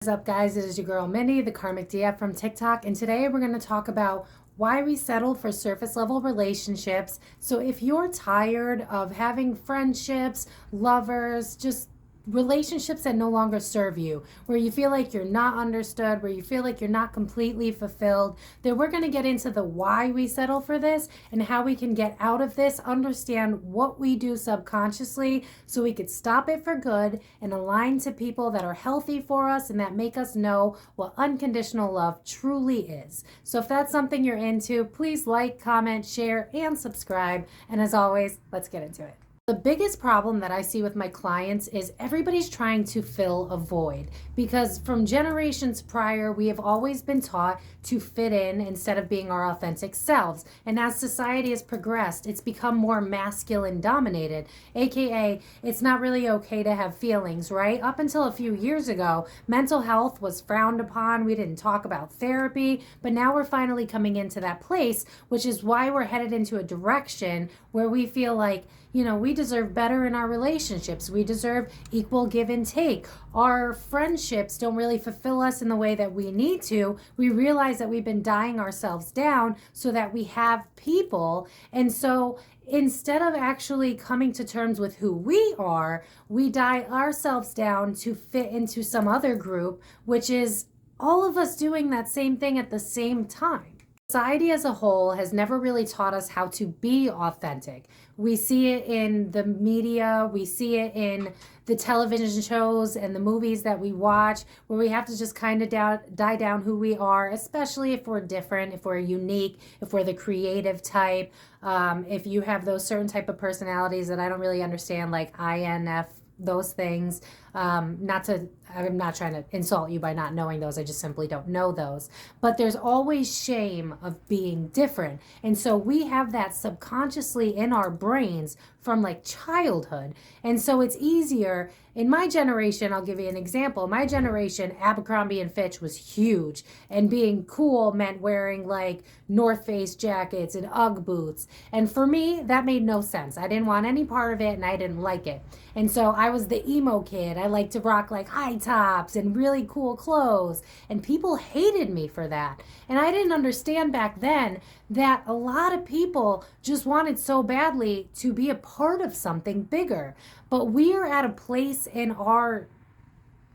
What's up, guys? It is your girl Mindy, the Karmic DF from TikTok, and today we're going to talk about why we settle for surface level relationships. So if you're tired of having friendships, lovers, just relationships that no longer serve you, where you feel like you're not understood, where you feel like you're not completely fulfilled, then we're going to get into the why we settle for this and how we can get out of this, understand what we do subconsciously so we could stop it for good and align to people that are healthy for us and that make us know what unconditional love truly is. So if that's something you're into, please like, comment, share, and subscribe. And as always, let's get into it. The biggest problem that I see with my clients is everybody's trying to fill a void, because from generations prior, we have always been taught to fit in instead of being our authentic selves. And as society has progressed, it's become more masculine dominated, aka it's not really okay to have feelings, right? Up until a few years ago, mental health was frowned upon. We didn't talk about therapy, but now we're finally coming into that place, which is why we're headed into a direction where we feel like, we deserve better in our relationships. We deserve equal give and take. Our friendships don't really fulfill us in the way that we need to. We realize that we've been dying ourselves down so that we have people. And so instead of actually coming to terms with who we are, we die ourselves down to fit into some other group, which is all of us doing that same thing at the same time. Society as a whole has never really taught us how to be authentic. We see it in the media, we see it in the television shows and the movies that we watch, where we have to just kind of die down who we are, especially if we're different, if we're unique, if we're the creative type, if you have those certain type of personalities that I don't really understand, like INF, those things. I'm not trying to insult you by not knowing those. I just simply don't know those. But there's always shame of being different. And so we have that subconsciously in our brains from like childhood. And so it's easier. In my generation, I'll give you an example. My generation, Abercrombie and Fitch was huge. And being cool meant wearing like North Face jackets and Ugg boots. And for me, that made no sense. I didn't want any part of it and I didn't like it. And so I was the emo kid. I liked to rock like high tops and really cool clothes. And people hated me for that. And I didn't understand back then that a lot of people just wanted so badly to be a part of something bigger. But we are at a place in our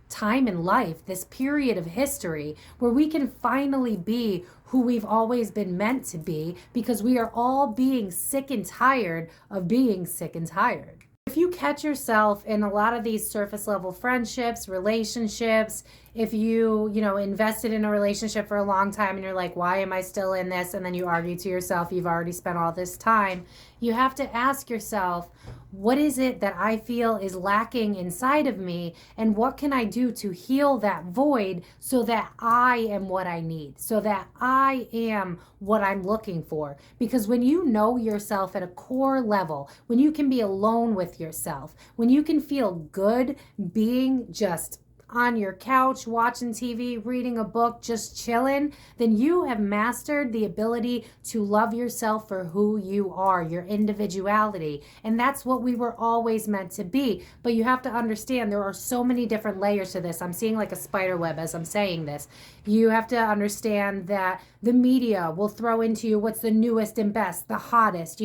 time in life, this period of history, where we can finally be who we've always been meant to be, because we are all being sick and tired of being sick and tired. If you catch yourself in a lot of these surface level friendships, relationships, if you invested in a relationship for a long time and you're like, why am I still in this? And then you argue to yourself, you've already spent all this time. You have to ask yourself, what is it that I feel is lacking inside of me? And what can I do to heal that void so that I am what I need, so that I am what I'm looking for? Because when you know yourself at a core level, when you can be alone with yourself, when you can feel good being just on your couch, watching TV, reading a book, just chilling, then you have mastered the ability to love yourself for who you are, your individuality. And that's what we were always meant to be. But you have to understand there are so many different layers to this. I'm seeing like a spider web as I'm saying this. You have to understand that the media will throw into you what's the newest and best, the hottest,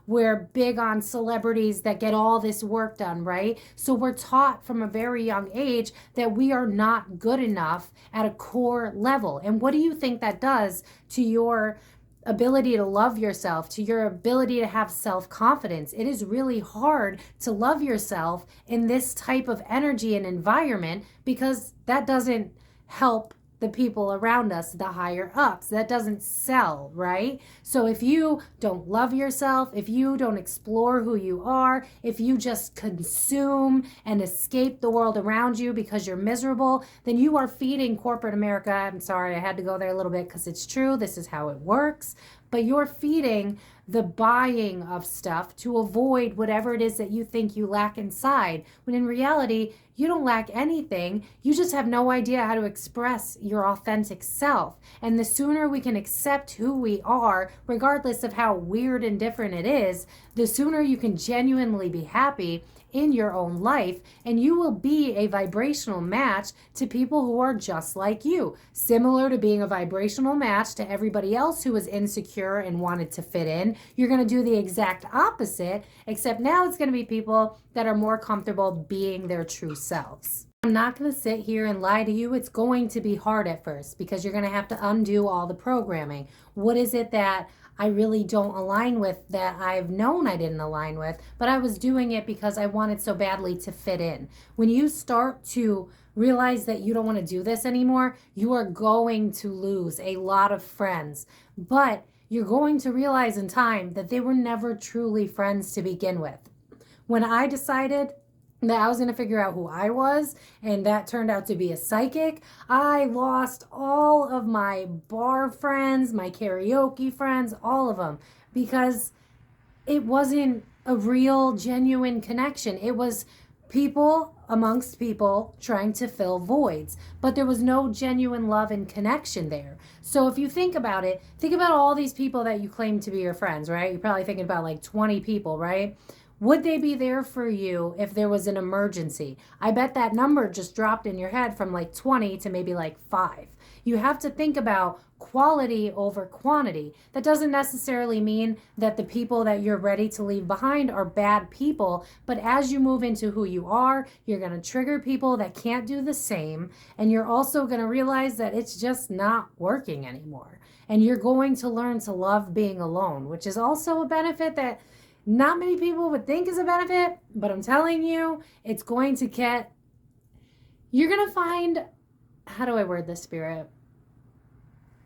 we're big on celebrities that get all this work done, right? So we're taught from a very young age that we are not good enough at a core level. And what do you think that does to your ability to love yourself, to your ability to have self-confidence? It is really hard to love yourself in this type of energy and environment, because that doesn't help the people around us, the higher ups. That doesn't sell, right? So if you don't love yourself, if you don't explore who you are, if you just consume and escape the world around you because you're miserable, then you are feeding corporate America. I'm sorry, I had to go there a little bit because it's true. This is how it works. But you're feeding the buying of stuff to avoid whatever it is that you think you lack inside, when in reality, you don't lack anything. You just have no idea how to express your authentic self. And the sooner we can accept who we are, regardless of how weird and different it is, the sooner you can genuinely be happy in your own life, and you will be a vibrational match to people who are just like you, similar to being a vibrational match to everybody else who was insecure and wanted to fit in. You're going to do the exact opposite, except now it's going to be people that are more comfortable being their true selves. I'm not going to sit here and lie to you. It's going to be hard at first because you're going to have to undo all the programming. What is it that I really don't align with that I've known I didn't align with, but I was doing it because I wanted so badly to fit in? When you start to realize that you don't want to do this anymore, you are going to lose a lot of friends, but you're going to realize in time that they were never truly friends to begin with. When I decided that I was going to figure out who I was, and that turned out to be a psychic, I lost all of my bar friends, my karaoke friends, all of them, because it wasn't a real, genuine connection. It was people amongst people trying to fill voids, but there was no genuine love and connection there. So if you think about it, think about all these people that you claim to be your friends, right? You're probably thinking about like 20 people, right? Would they be there for you if there was an emergency? I bet that number just dropped in your head from like 20 to maybe like 5. You have to think about quality over quantity. That doesn't necessarily mean that the people that you're ready to leave behind are bad people, but as you move into who you are, you're going to trigger people that can't do the same, and you're also going to realize that it's just not working anymore. And you're going to learn to love being alone, which is also a benefit that not many people would think is a benefit, but I'm telling you, it's going to get, you're going to find, how do I word this, Spirit?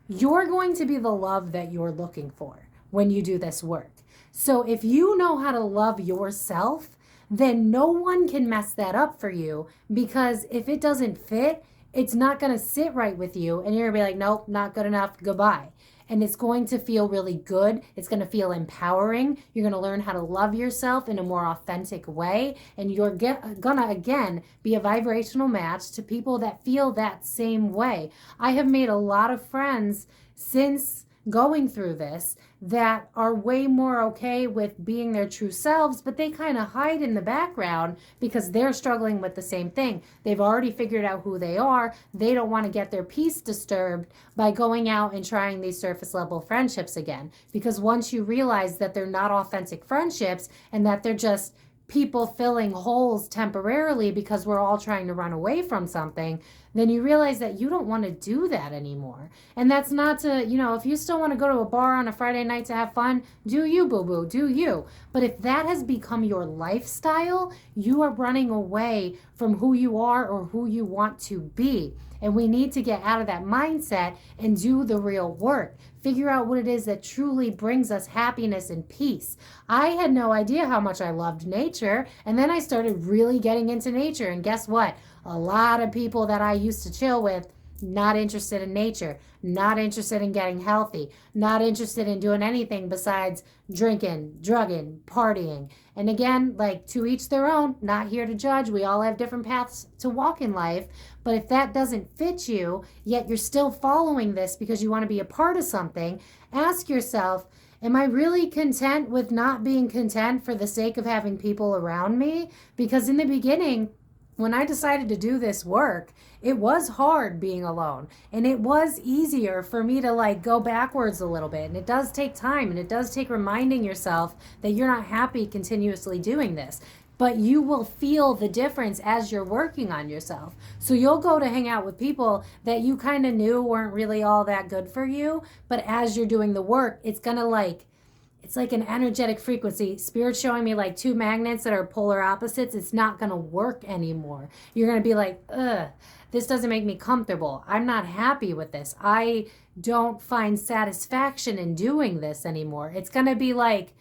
You're going to be the love that you're looking for when you do this work. So if you know how to love yourself, then no one can mess that up for you, because if it doesn't fit, it's not going to sit right with you, and you're going to be like, nope, not good enough, goodbye. And it's going to feel really good. It's going to feel empowering. You're going to learn how to love yourself in a more authentic way. And you're going to, again, be a vibrational match to people that feel that same way. I have made a lot of friends since going through this that are way more okay with being their true selves, but they kind of hide in the background because they're struggling with the same thing. They've already figured out who they are. They don't want to get their peace disturbed by going out and trying these surface level friendships again. Because once you realize that they're not authentic friendships and that they're just people filling holes temporarily because we're all trying to run away from something, then you realize that you don't want to do that anymore. And that's not to, if you still want to go to a bar on a Friday night to have fun, do you, boo-boo, do you. But if that has become your lifestyle, you are running away from who you are or who you want to be. And we need to get out of that mindset and do the real work. Figure out what it is that truly brings us happiness and peace. I had no idea how much I loved nature, and then I started really getting into nature. And guess what? A lot of people that I used to chill with, not interested in nature, not interested in getting healthy, not interested in doing anything besides drinking, drugging, partying. And again, like, to each their own, not here to judge. We all have different paths to walk in life. But if that doesn't fit you, yet you're still following this because you want to be a part of something, ask yourself, am I really content with not being content for the sake of having people around me? Because in the beginning, when I decided to do this work, it was hard being alone, and it was easier for me to go backwards a little bit. And it does take time, and it does take reminding yourself that you're not happy continuously doing this. But you will feel the difference as you're working on yourself. So you'll go to hang out with people that you kind of knew weren't really all that good for you, but as you're doing the work, it's gonna it's like an energetic frequency. Spirit's showing me like two magnets that are polar opposites. It's not going to work anymore. You're going to be like, ugh, this doesn't make me comfortable. I'm not happy with this. I don't find satisfaction in doing this anymore. It's going to be like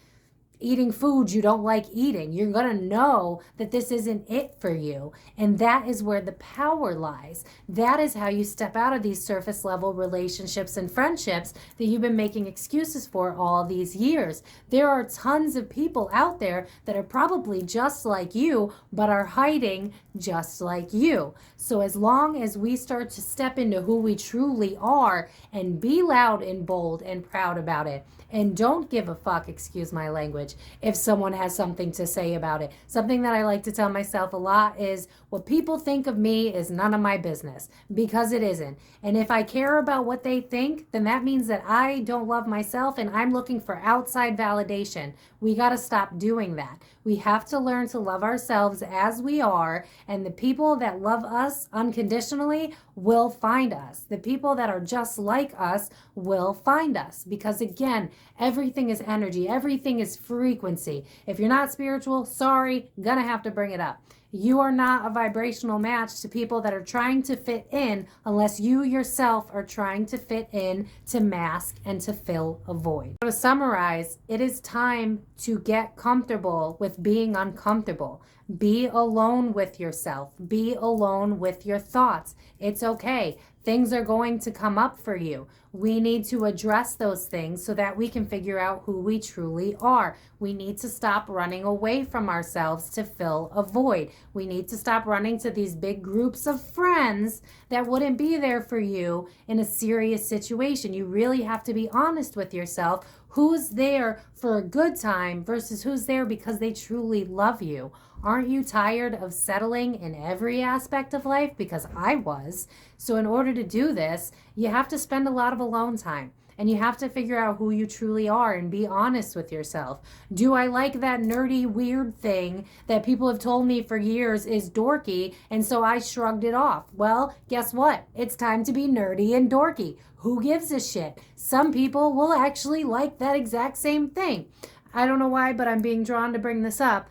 eating food you don't like eating. You're going to know that this isn't it for you. And that is where the power lies. That is how you step out of these surface level relationships and friendships that you've been making excuses for all these years. There are tons of people out there that are probably just like you, but are hiding just like you. So as long as we start to step into who we truly are and be loud and bold and proud about it, and don't give a fuck, excuse my language, message if someone has something to say about it. Something that I like to tell myself a lot is what people think of me is none of my business, because it isn't. And if I care about what they think, then that means that I don't love myself and I'm looking for outside validation. We got to stop doing that. We have to learn to love ourselves as we are, and the people that love us unconditionally will find us. The people that are just like us will find us, because again, everything is energy, everything is frequency. If you're not spiritual, sorry, gonna have to bring it up. You are not a vibrational match to people that are trying to fit in, unless you yourself are trying to fit in, to mask and to fill a void. So to summarize, it is time to get comfortable with being uncomfortable. Be alone with yourself. Be alone with your thoughts. It's okay. Things are going to come up for you. We need to address those things so that we can figure out who we truly are. We need to stop running away from ourselves to fill a void. We need to stop running to these big groups of friends that wouldn't be there for you in a serious situation. You really have to be honest with yourself. Who's there for a good time versus who's there because they truly love you? Aren't you tired of settling in every aspect of life? Because I was. So in order to do this, you have to spend a lot of alone time. And you have to figure out who you truly are and be honest with yourself. Do I like that nerdy, weird thing that people have told me for years is dorky, and so I shrugged it off? Well, guess what? It's time to be nerdy and dorky. Who gives a shit? Some people will actually like that exact same thing. I don't know why, but I'm being drawn to bring this up.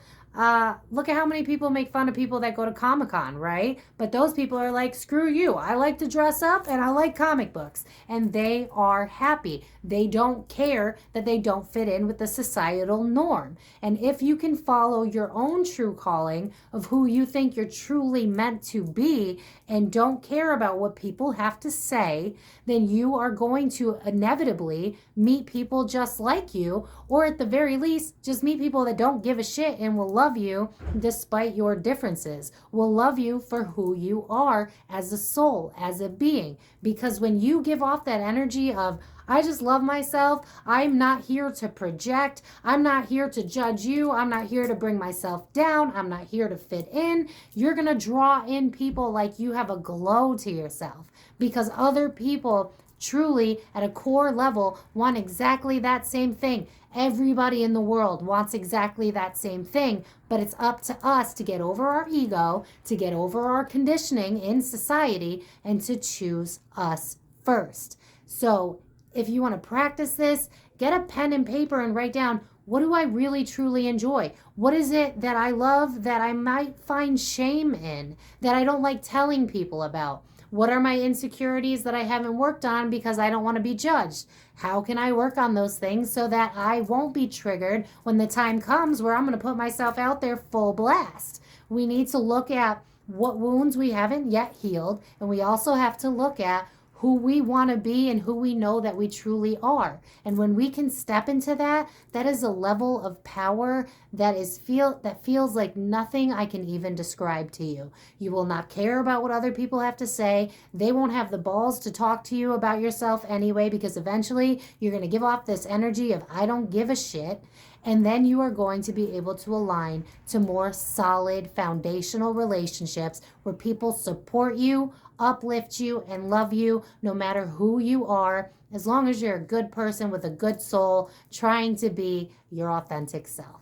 Look at how many people make fun of people that go to Comic-Con, right? But those people are like, screw you. I like to dress up and I like comic books. And they are happy. They don't care that they don't fit in with the societal norm. And if you can follow your own true calling of who you think you're truly meant to be and don't care about what people have to say, then you are going to inevitably meet people just like you, or at the very least, just meet people that don't give a shit and will love you despite your differences, will love you for who you are as a soul, as a being. Because when you give off that energy of, I just love myself, I'm not here to project, I'm not here to judge you, I'm not here to bring myself down, I'm not here to fit in, you're going to draw in people like you have a glow to yourself, because other people truly at a core level want exactly that same thing. Everybody in the world wants exactly that same thing, but it's up to us to get over our ego, to get over our conditioning in society, and to choose us first. So if you want to practice this, get a pen and paper and write down, what do I really truly enjoy? What is it that I love that I might find shame in, that I don't like telling people about? What are my insecurities that I haven't worked on because I don't want to be judged? How can I work on those things so that I won't be triggered when the time comes where I'm going to put myself out there full blast? We need to look at what wounds we haven't yet healed, and we also have to look at who we want to be and who we know that we truly are. And when we can step into that, that is a level of power that feels like nothing I can even describe to you. You will not care about what other people have to say. They won't have the balls to talk to you about yourself anyway, because eventually you're going to give off this energy of I don't give a shit. And then you are going to be able to align to more solid foundational relationships where people support you, uplift you, and love you no matter who you are, as long as you're a good person with a good soul trying to be your authentic self.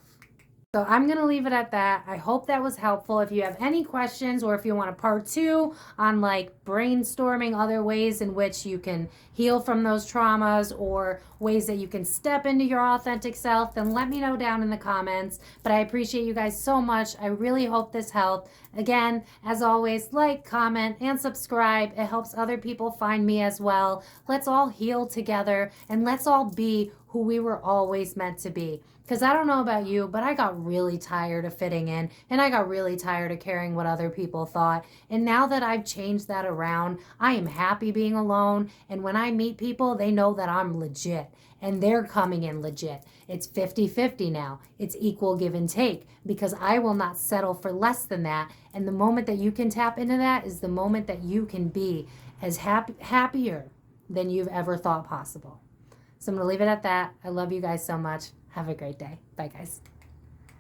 So I'm going to leave it at that. I hope that was helpful. If you have any questions, or if you want a part 2 on like brainstorming other ways in which you can heal from those traumas, or ways that you can step into your authentic self, then let me know down in the comments. But I appreciate you guys so much. I really hope this helped. Again, as always, like, comment, and subscribe. It helps other people find me as well. Let's all heal together, and let's all be who we were always meant to be. Because I don't know about you, but I got really tired of fitting in, and I got really tired of caring what other people thought. And now that I've changed that around, I am happy being alone. And when I meet people, they know that I'm legit, and they're coming in legit. It's 50-50 now. It's equal give and take, because I will not settle for less than that. And the moment that you can tap into that is the moment that you can be as happier than you've ever thought possible. So I'm going to leave it at that. I love you guys so much. Have a great day. Bye, guys.